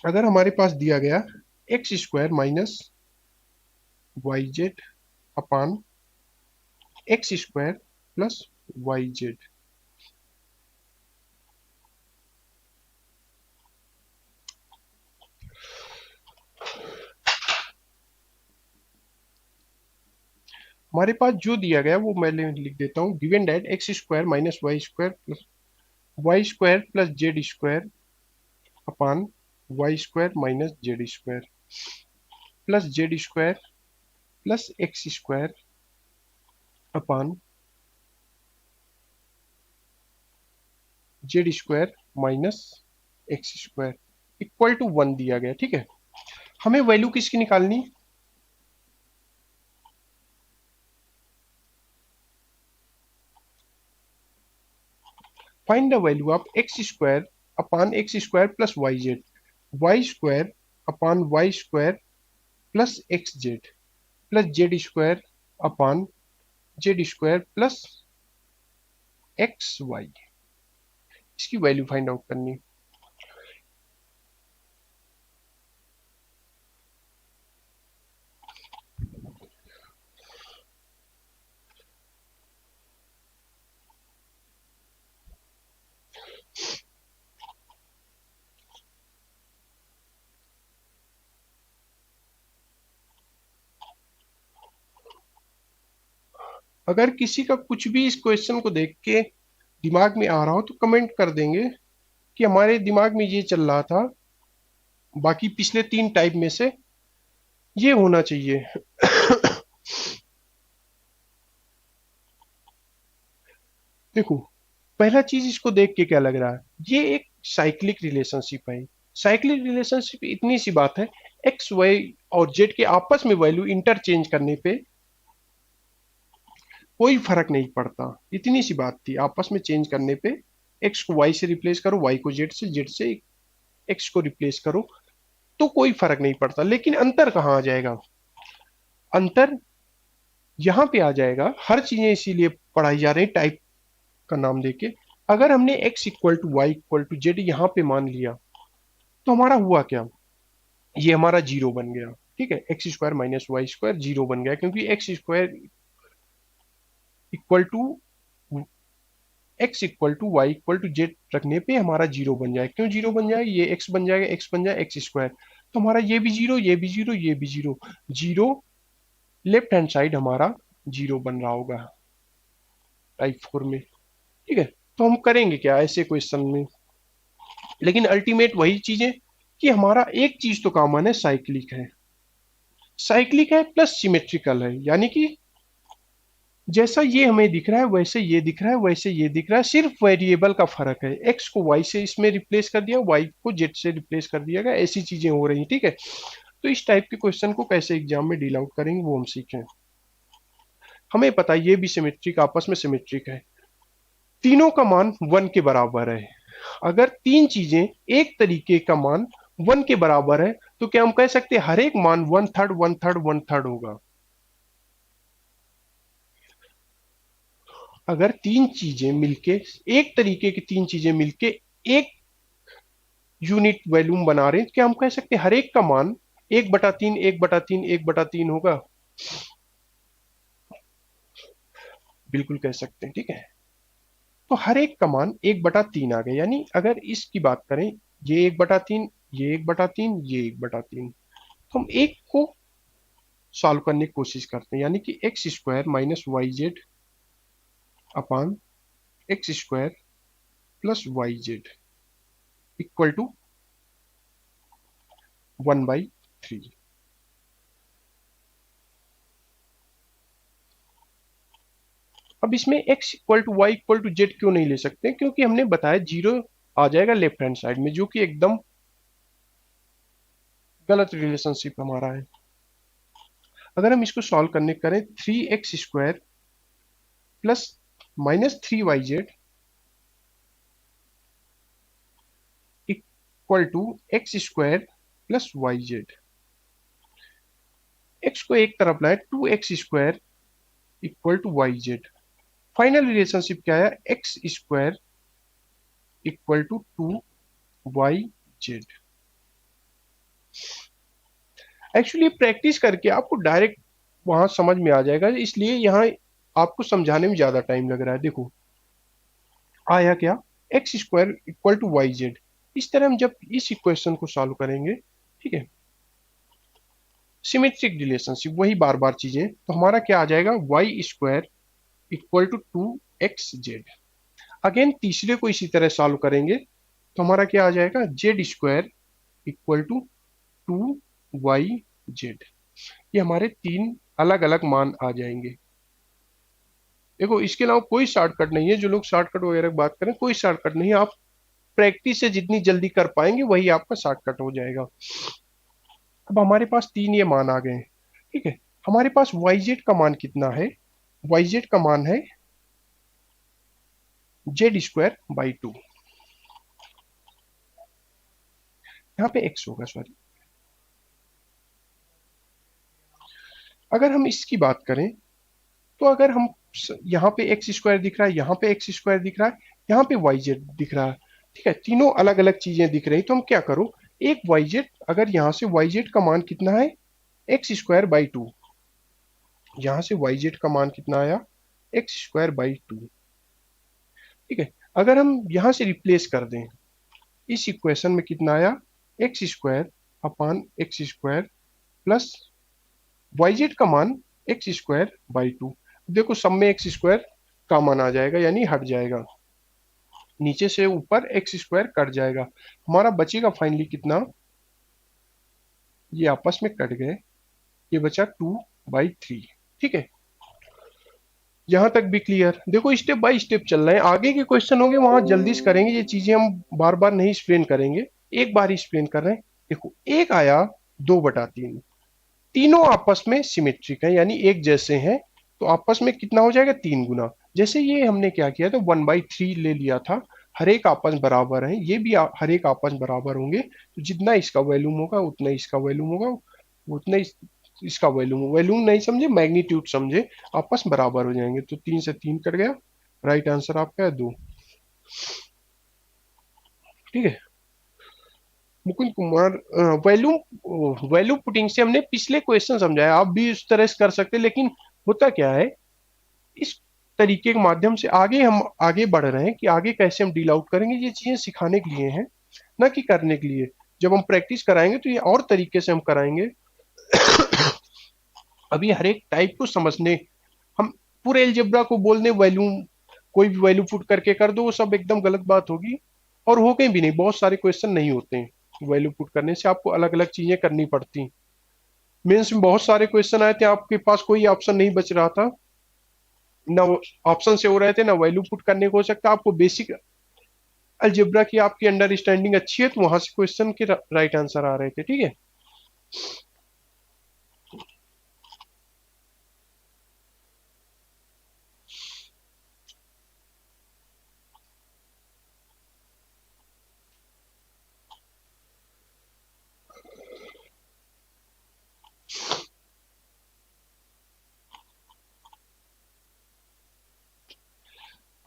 अगर हमारे पास दिया गया x square minus Y Z upon x square plus Y z, हमारे पास जो दिया गया वो मैं लिख देता हूँ। Given that X square minus Y square plus Z square upon Y square minus Z square plus Z square plus X square upon Z square minus X square equal to 1 दिया गया। ठीक है, हमें वैल्यू किसकी निकालनी? Find the value of X square upon x square plus Y square upon Y square plus X Z plus Z square upon Z square plus X Y. इसकी वैल्यू फाइंड आउट करनी। अगर किसी का कुछ भी इस क्वेश्चन को देख के दिमाग में आ रहा हो तो कमेंट कर देंगे कि हमारे दिमाग में ये चल रहा था, बाकी पिछले 3 टाइप में से ये होना चाहिए। देखो, पहला चीज इसको देख के क्या लग रहा है, ये एक साइक्लिक रिलेशनशिप है। साइक्लिक रिलेशनशिप इतनी सी बात है, एक्स वाई और जेड के आपस में वैल्यू इंटरचेंज करने पे कोई फर्क नहीं पड़ता। इतनी सी बात थी, आपस में चेंज करने पे एक्स को वाई से रिप्लेस करो, वाई को जेड से एक्स को रिप्लेस करो, तो कोई फर्क नहीं पड़ता। लेकिन अंतर कहाँ आ जाएगा? अंतर यहाँ पे आ जाएगा। हर चीजें इसीलिए पढ़ाई जा रही टाइप का नाम देके। अगर हमने x equal to Y equal to Z यहाँ पे मान लिया तो हमारा हुआ क्या, ये हमारा जीरो बन गया। ठीक है, x square minus Y square zero बन गया, क्योंकि X square equal to X equal to Y equal to Z रखने पे हमारा जीरो बन जाए। क्यों जीरो बन जाए? ये एक्स बन जाएगा, एक्स बन जाए एक्स स्क्वायर, तो हमारा ये भी जीरो, ये भी जीरो, ये भी zero, zero left hand side हमारा जीरो बन रहा होगा टाइप 4 में। ठीक है, तो हम करेंगे क्या ऐसे क्वेश्चन में? लेकिन अल्टीमेट वही चीज है कि हमारा एक चीज तो कॉमन है, साइक्लिक है। साइक्लिक है प्लस सिमेट्रिकल है, यानी कि जैसा ये हमें दिख रहा है वैसे ये दिख रहा है, वैसे ये दिख रहा है, सिर्फ वेरिएबल का फर्क है। एक्स को वाई से इसमें रिप्लेस कर दिया, वाई को जेड से रिप्लेस कर दिया गया, ऐसी चीजें हो रही। ठीक है, तो इस टाइप के क्वेश्चन को कैसे एग्जाम में डील आउट करेंगे वो हम सीखें। हमें पता है ये भी सिमेट्रिक, आपस में सिमेट्रिक है, तीनों का मान 1 के बराबर है। अगर तीन चीजें एक तरीके का मान 1 के बराबर है तो क्या हम कह सकते हैं हर एक मान 1/3 1/3 1/3 होगा? अगर तीन चीजें मिलके, एक तरीके की तीन चीजें मिलके एक यूनिट वॉल्यूम बना रहे हैं, क्या हम कह सकते हैं हर एक का मान 1/3 1/3 1/3 होगा? बिल्कुल कह सकते हैं। ठीक है, तो हर एक का मान 1/3 आ गया। यानी अगर इसकी बात करें, ये 1/3, ये 1/3, ये 1/3, तो हम एक को सॉल्व करने की कोशिश करते हैं, यानी कि X square minus Y Z upon x square plus Y Z equal to 1/3। अब इसमें x equal to Y equal to Z क्यों नहीं ले सकते? क्योंकि हमने बताया जीरो आ जाएगा लेफ्ट हैंड साइड में, जो कि एकदम गलत रिलेशनशिप हमारा है। अगर हम इसको सॉल्व करने करें, 3x² plus minus 3y/z equal to x² plus y/z। x को एक तरफ लाए, 2x² equal to y/z। Final relationship क्या है? x² equal to 2y/z। Actually practice करके आपको डायरेक्ट वहां समझ में आ जाएगा, इसलिए यहाँ आपको समझाने में ज्यादा टाइम लग रहा है। देखो आया क्या, x² इक्वल टू y/z। इस तरह हम जब इस इक्वेशन को सॉल्व करेंगे, ठीक है, सिमेट्रिक रिलेशनशिप वही बार बार चीजें, तो हमारा क्या आ जाएगा, y² equal to 2xz। Again तीसरे को इसी तरह सॉल्व करेंगे तो हमारा क्या आ जाएगा, z² इक्वल टू 2yz। ये हमारे तीन अलग अलग मान आ जाएंगे। देखो इसके अलावा कोई शॉर्टकट नहीं है, जो लोग शॉर्टकट वगैरह की बात करें, कोई शॉर्टकट नहीं है। आप प्रैक्टिस से जितनी जल्दी कर पाएंगे वही आपका शॉर्टकट हो जाएगा। अब हमारे पास तीन ये मान आ गए हैं, ठीक है। हमारे पास yz का मान कितना है? yz का मान है z² बाई 2। यहाँ पे x होगा, सॉरी। अगर हम इसकी बात करें तो अगर हम यहाँ पे x² दिख रहा है, यहाँ पे x² दिख रहा है, यहाँ पे yz दिख रहा है, ठीक है, तीनों अलग अलग चीजें दिख रही, तो हम क्या करो, एक yz, अगर यहाँ से yz का मान कितना है, x²/2, यहाँ से yz का मान कितना आया, x²/2, ठीक है। अगर हम यहाँ से रिप्लेस कर दें, इस इक्वेशन में कितना आया, x² upon x² plus yz का मान x²/2। देखो सब में x² कॉमन आ जाएगा, यानी हट जाएगा, नीचे से ऊपर x² कट जाएगा, हमारा बचेगा फाइनली कितना, ये आपस में कट गए, ये बचा 2/3, ठीक है। यहां तक भी क्लियर? देखो स्टेप बाय स्टेप चल रहे हैं, आगे के क्वेश्चन होंगे वहां जल्दी से करेंगे, ये चीजें हम बार बार नहीं एक्सप्लेन करेंगे, एक बार ही एक्सप्लेन कर रहे हैं। देखो एक आया 2/3, तीनों आपस में सिमेट्रिक है, यानी एक जैसे हैं, तो आपस में कितना हो जाएगा, 3 गुना। जैसे ये हमने क्या किया था, 1/3 ले लिया था, हर एक आपस बराबर है, ये भी हर एक आपस बराबर होंगे, तो जितना इसका वैल्यूम होगा उतना इसका वैल्यूम होगा, उतना इसका वैल्यूम, वैल्यूम नहीं समझे, मैग्नीट्यूड समझे, आपस बराबर हो जाएंगे, तो 3 से 3 कट गया, राइट आंसर आपका है 2, ठीक है। मुकुंद कुमार, वैल्यू पुटिंग से हमने पिछले क्वेश्चन समझाया, आप भी इस तरह से कर सकते हैं, लेकिन होता क्या है, इस तरीके के माध्यम से आगे हम आगे बढ़ रहे हैं कि आगे कैसे हम डील आउट करेंगे, ये चीजें सिखाने के लिए हैं, ना कि करने के लिए। जब हम प्रैक्टिस कराएंगे तो ये और तरीके से हम कराएंगे। अभी हर एक टाइप को समझने, हम पूरे एलजेब्रा को बोलने वैल्यू, कोई भी वैल्यू पुट करके कर दो, वो सब एकदम गलत बात होगी, और हो गई भी नहीं, बहुत सारे क्वेश्चन नहीं होते हैं वैल्यू पुट करने से, आपको अलग अलग चीजें करनी पड़ती। मेंस में बहुत सारे क्वेश्चन आए थे, आपके पास कोई ऑप्शन नहीं बच रहा था, ना ऑप्शन से हो रहे थे, ना वैल्यू पुट करने को हो सकता, आपको बेसिक अलजेब्रा की आपकी अंडरस्टैंडिंग अच्छी है, तो वहां से क्वेश्चन के राइट आंसर आ रहे थे, ठीक है।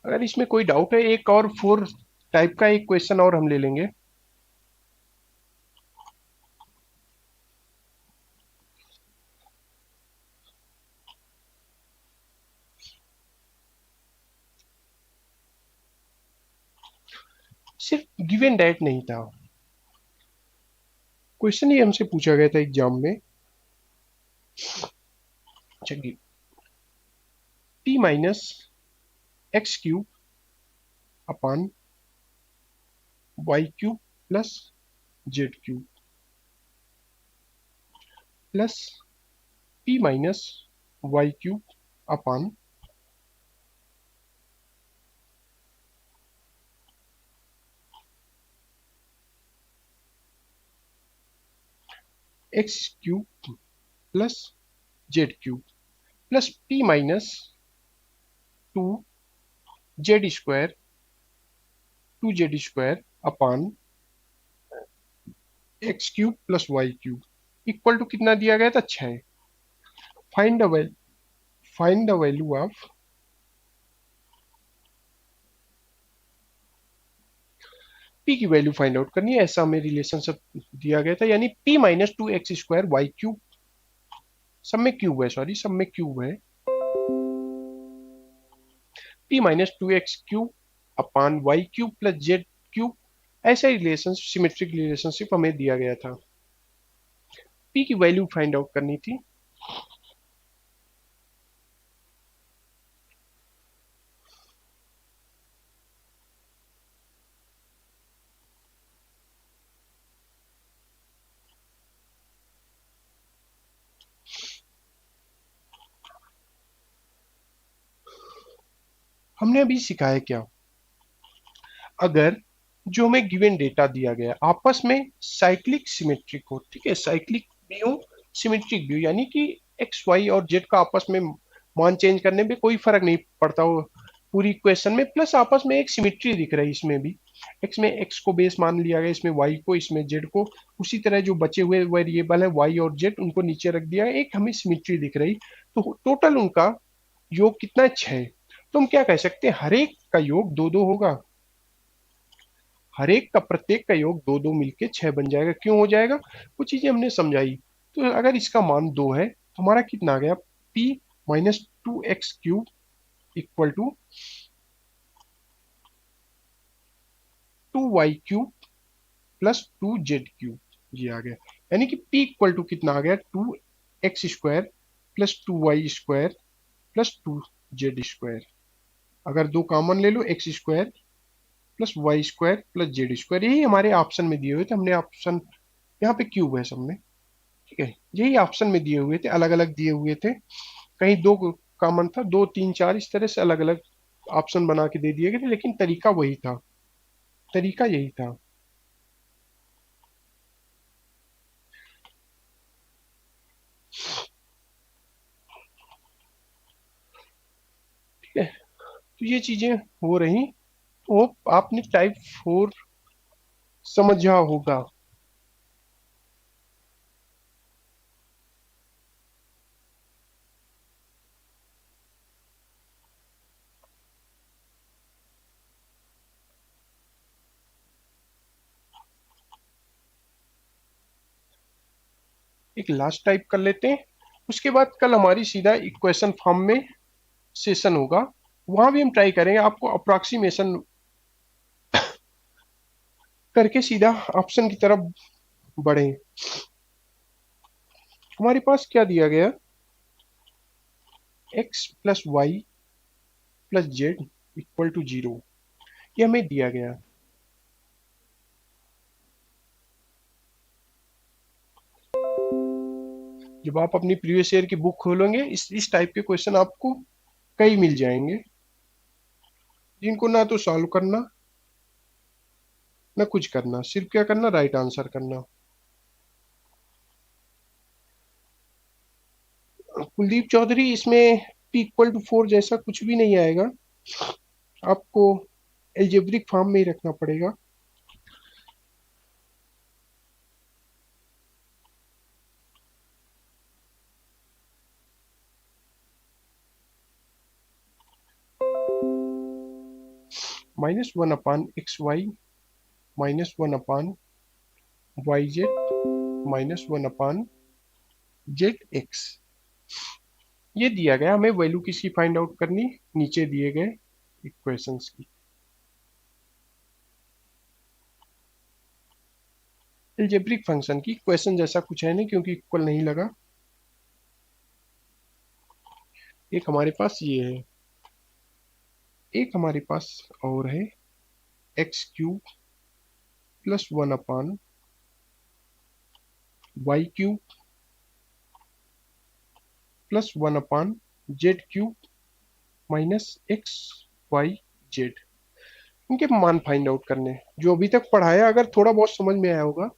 अगर इसमें कोई डाउट है, एक और 4 टाइप का एक क्वेश्चन और हम ले लेंगे। सिर्फ गिवन डेट नहीं था, क्वेश्चन ही हमसे पूछा गया था एग्जाम में, अच्छा, p - x³ upon y³ plus z³ plus p - y³ upon x³ plus z³ plus p - 2z² upon x³ plus y³ equal to कितना दिया गया था, 6। Find the value, find the value of p की वैल्यू फाइंड आउट करनी है, ऐसा हमें रिलेशनशिप दिया गया था, यानी p - 2x² y³ सब में क्यूब है, सॉरी सब में क्यूब है, p - 2x³ upon y³ plus z³, ऐसा रिलेशन, सिमेट्रिक रिलेशनशिप हमें दिया गया था, p की वैल्यू फाइंड आउट करनी थी। हमने अभी सिखाया क्या, अगर जो हमें गिवन डेटा दिया गया आपस में साइक्लिक सिमेट्रिक हो, ठीक है, साइक्लिक भी हो, सिमेट्रिक भी हो, यानी कि एक्स वाई और जेड का आपस में मान चेंज करने में कोई फर्क नहीं पड़ता हो पूरी इक्वेशन में, प्लस आपस में एक सिमेट्री दिख रही है इसमें भी, एक्स में एक्स को बेस मान लिया गया, इसमें वाई को, इसमें जेड को, उसी तरह जो बचे हुए वेरिएबल है वाई और जेड उनको नीचे रख दिया, एक हमें सिमेट्री दिख रही, तो टोटल उनका योग कितना है, 6। तो हम क्या कह सकते हैं, हर एक का योग दो दो होगा, हर एक का प्रत्येक का योग दो दो मिलके 6 बन जाएगा। क्यों हो जाएगा, वो चीजें हमने समझाई। तो अगर इसका मान 2 है तो हमारा कितना आ गया, p minus 2x³ equal to 2y³ plus 2z³ ये आ गया, यानी कि p इक्वल टू कितना आ गया, 2x² plus 2y² plus 2z²। अगर दो कॉमन ले लो, x² plus y² plus z², यही हमारे ऑप्शन में दिए हुए थे, हमने ऑप्शन यहाँ पे क्यूब है सब में, ठीक है, यही ऑप्शन में दिए हुए थे, अलग अलग दिए हुए थे, कहीं दो कॉमन था, 2 3 4 इस तरह से अलग अलग ऑप्शन बना के दे दिए गए थे, लेकिन तरीका वही था, तरीका यही था। ठीक है, तो ये चीजें हो रही, तो आपने टाइप 4 समझा होगा। एक लास्ट टाइप कर लेते हैं, उसके बाद कल हमारी सीधा इक्वेशन फॉर्म में सेशन होगा, वहां भी हम ट्राई करेंगे आपको अप्रोक्सीमेशन करके सीधा ऑप्शन की तरफ बढ़े। हमारे पास क्या दिया गया, X plus Y plus Z equal to 0, ये हमें दिया गया। जब आप अपनी प्रीवियस ईयर की बुक खोलेंगे, इस टाइप के क्वेश्चन आपको कई मिल जाएंगे, जिनको ना तो सॉल्व करना ना कुछ करना, सिर्फ क्या करना, राइट आंसर करना। कुलदीप चौधरी, इसमें p = 4 जैसा कुछ भी नहीं आएगा, आपको एल्जेब्रिक फॉर्म में ही रखना पड़ेगा। -1/xy -1/yz -1/zx, ये दिया गया, हमें वैल्यू किसकी फाइंड आउट करनी, नीचे दिए गए इक्वेशंस की। एल्जेब्रिक फंक्शन की क्वेश्चन जैसा कुछ है नहीं, क्योंकि इक्वल नहीं लगा। एक हमारे पास ये है, एक हमारे पास और है, x³ plus 1/y³ plus 1/z³ -xyz, इनके मान फाइंड आउट करने हैं। जो अभी तक पढ़ाया, अगर थोड़ा बहुत समझ में आया होगा,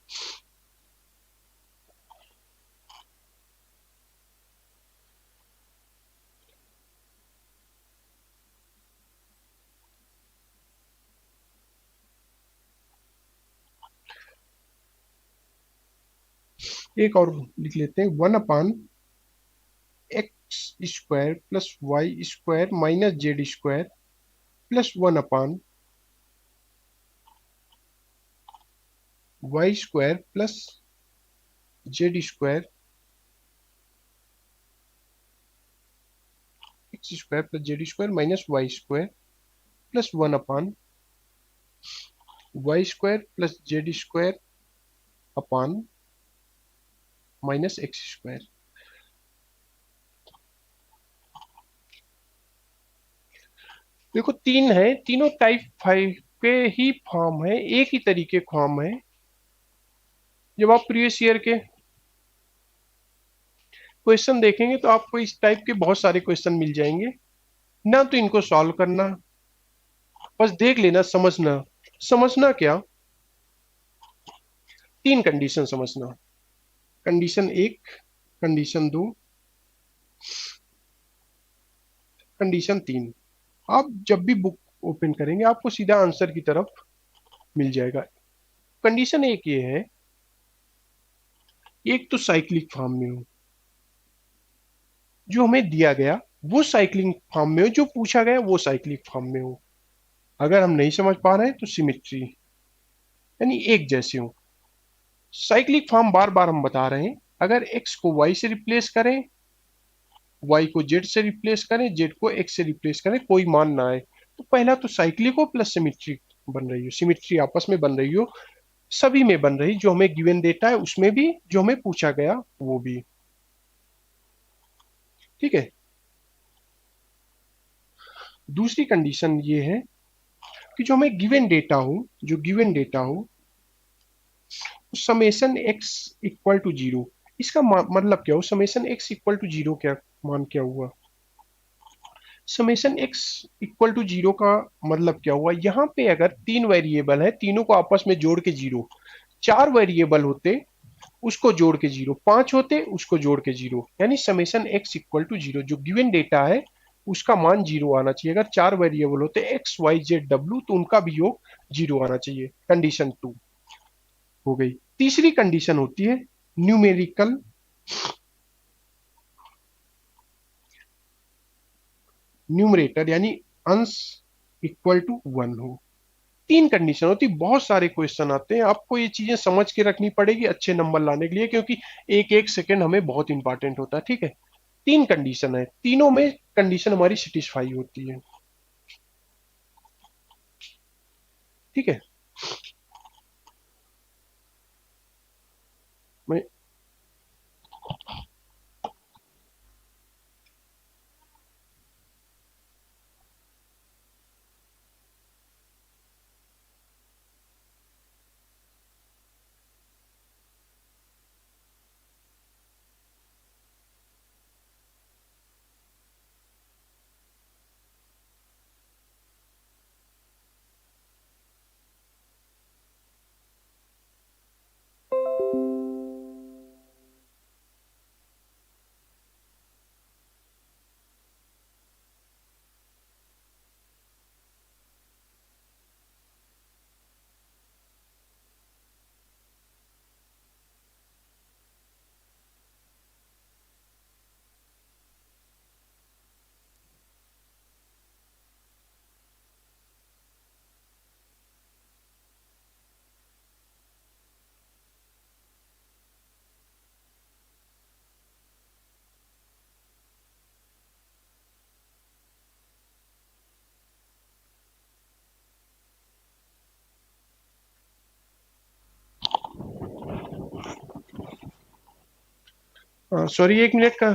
एक और लिख लेते हैं, 1/x² plus y² -z² plus 1/y² plus z² x² plus z² -y² plus 1/y² plus z² अपान -x²। देखो तीन है, तीनों टाइप 5 के ही फॉर्म है, एक ही तरीके फॉर्म है। जब आप प्रीवियस ईयर के क्वेश्चन देखेंगे तो आपको इस टाइप के बहुत सारे क्वेश्चन मिल जाएंगे, ना तो इनको सॉल्व करना बस देख लेना, समझना। समझना क्या, तीन कंडीशन समझना। कंडीशन एक, कंडीशन दो, कंडीशन तीन। आप जब भी बुक ओपन करेंगे आपको सीधा आंसर की तरफ मिल जाएगा। कंडीशन एक ये है, एक तो साइक्लिक फॉर्म में हो, जो हमें दिया गया वो साइक्लिक फॉर्म में हो, जो पूछा गया वो साइक्लिक फॉर्म में हो। अगर हम नहीं समझ पा रहे हैं तो सिमिट्री, यानी एक जैसे हो। साइक्लिक फॉर्म बार बार हम बता रहे हैं, अगर एक्स को वाई से रिप्लेस करें, वाई को जेड से रिप्लेस करें, जेड को एक्स से रिप्लेस करें, कोई मान ना आए, तो पहला तो साइक्लिक हो प्लस सिमिट्री बन रही हो, सिमिट्री आपस में बन रही हो, सभी में बन रही, जो हमें गिवन डेटा है उसमें भी, जो हमें पूछा गया वो भी। ठीक है। दूसरी कंडीशन ये है कि जो हमें गिवन डेटा हो, जो गिवन डेटा हो, summation X equal to zero. इसका मतलब क्या हो, summation X equal to zero क्या मान क्या हुआ, summation X equal to zero का मतलब क्या हुआ, यहाँ पे अगर तीन वेरिएबल है, तीनों को आपस में जोड़ के जीरो, चार वेरिएबल होते उसको जोड़ के जीरो, पांच होते उसको जोड़ के जीरो, यानी summation X equal to zero, जो गिवन डेटा है उसका मान जीरो आना चाहिए। अगर चार वेरिएबल होते एक्स वाई जेड डब्ल्यू तो उनका भी योग जीरो आना चाहिए। कंडीशन टू हो गई। तीसरी कंडीशन होती है न्यूमेरिकल, न्यूमरेटर यानी अंश इक्वल टू वन हो। तीन कंडीशन होती, बहुत सारे क्वेश्चन आते हैं, आपको ये चीजें समझ के रखनी पड़ेगी अच्छे नंबर लाने के लिए, क्योंकि एक एक सेकंड हमें बहुत इंपॉर्टेंट होता है। ठीक है। तीन कंडीशन है, तीनों में कंडीशन हमारी सेटिस्फाई होती है। ठीक है। मैं सॉरी, एक मिनट का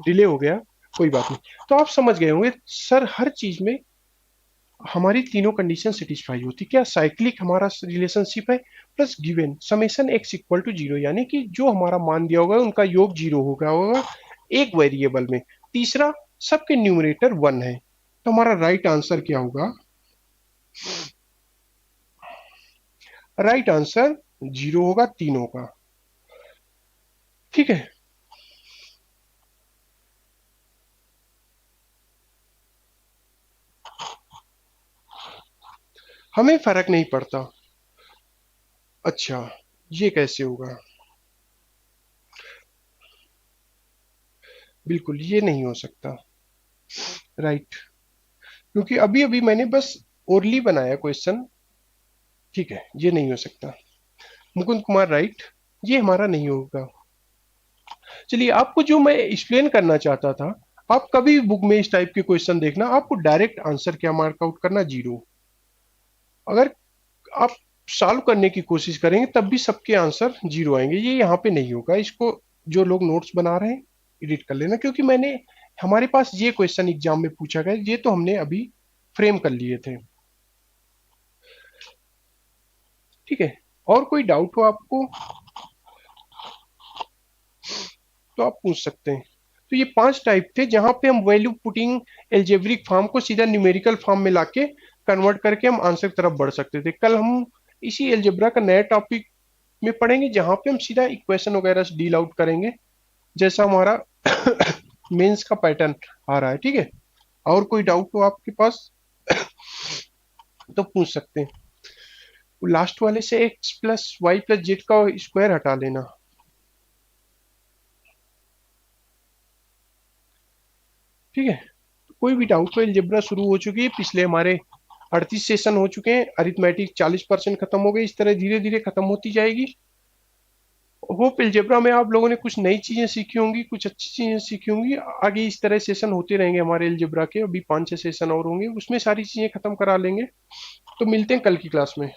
डिले हो गया, कोई बात नहीं। तो आप समझ गए होंगे सर, हर चीज में हमारी तीनों कंडीशन सेटिस्फाई होती, क्या साइक्लिक हमारा रिलेशनशिप है, plus given summation X equal to zero, यानी कि जो हमारा मान दिया होगा उनका योग जीरो होगा होगा एक वेरिएबल में। तीसरा, सबके न्यूमरेटर वन है, तो हमारा राइट आंसर क्या होगा, राइट आंसर जीरो होगा तीनों का। ठीक है। हमें फर्क नहीं पड़ता। अच्छा, ये कैसे होगा, बिल्कुल ये नहीं हो सकता। राइट, क्योंकि अभी अभी मैंने बस ओरली बनाया क्वेश्चन। ठीक है, ये नहीं हो सकता। मुकुंद कुमार राइट, ये हमारा नहीं होगा। चलिए, आपको जो मैं एक्सप्लेन करना चाहता था, आप कभी भी बुक में इस टाइप के क्वेश्चन देखना, आपको डायरेक्ट आंसर क्या मार्क आउट करना, जीरो। अगर आप सॉल्व करने की कोशिश करेंगे तब भी सबके आंसर जीरो आएंगे, ये यहाँ पे नहीं होगा। इसको जो लोग नोट्स बना रहे हैं एडिट कर लेना, क्योंकि मैंने, हमारे पास ये क्वेश्चन एग्जाम में पूछा गया, ये तो हमने अभी फ्रेम कर लिए थे। ठीक है। और कोई डाउट हो आपको तो आप पूछ सकते हैं। तो ये पांच टाइप थे जहां पे हम वैल्यू पुटिंग एल्जेब्रिक फॉर्म को सीधा न्यूमेरिकल फॉर्म में लाके कन्वर्ट करके हम आंसर की तरफ बढ़ सकते थे। कल हम इसी एलजेब्रा का नया टॉपिक में पढ़ेंगे जहां पे हम सीधा इक्वेशन वगैरह से डील आउट करेंगे, जैसा हमारा मेंस का पैटर्न आ रहा है। ठीक है, और कोई डाउट हो आपके पास तो पूछ सकते हैं। लास्ट वाले से X plus Y plus Z का स्क्वायर हटा लेना। ठीक है, कोई भी डाउट हो, एलजेब्रा शुरू हो चुकी है, पिछले हमारे 38 सेशन हो चुके हैं, अरिथमेटिक 40% खत्म हो गई, इस तरह धीरे धीरे खत्म होती जाएगी। होप एलजेब्रा में आप लोगों ने कुछ नई चीजें सीखी होंगी, कुछ अच्छी चीजें सीखी होंगी। आगे इस तरह सेशन होते रहेंगे हमारे एलजेब्रा के, अभी 5-6 सेशन और होंगे, उसमें सारी चीजें खत्म करा लेंगे। तो मिलते हैं कल की क्लास में।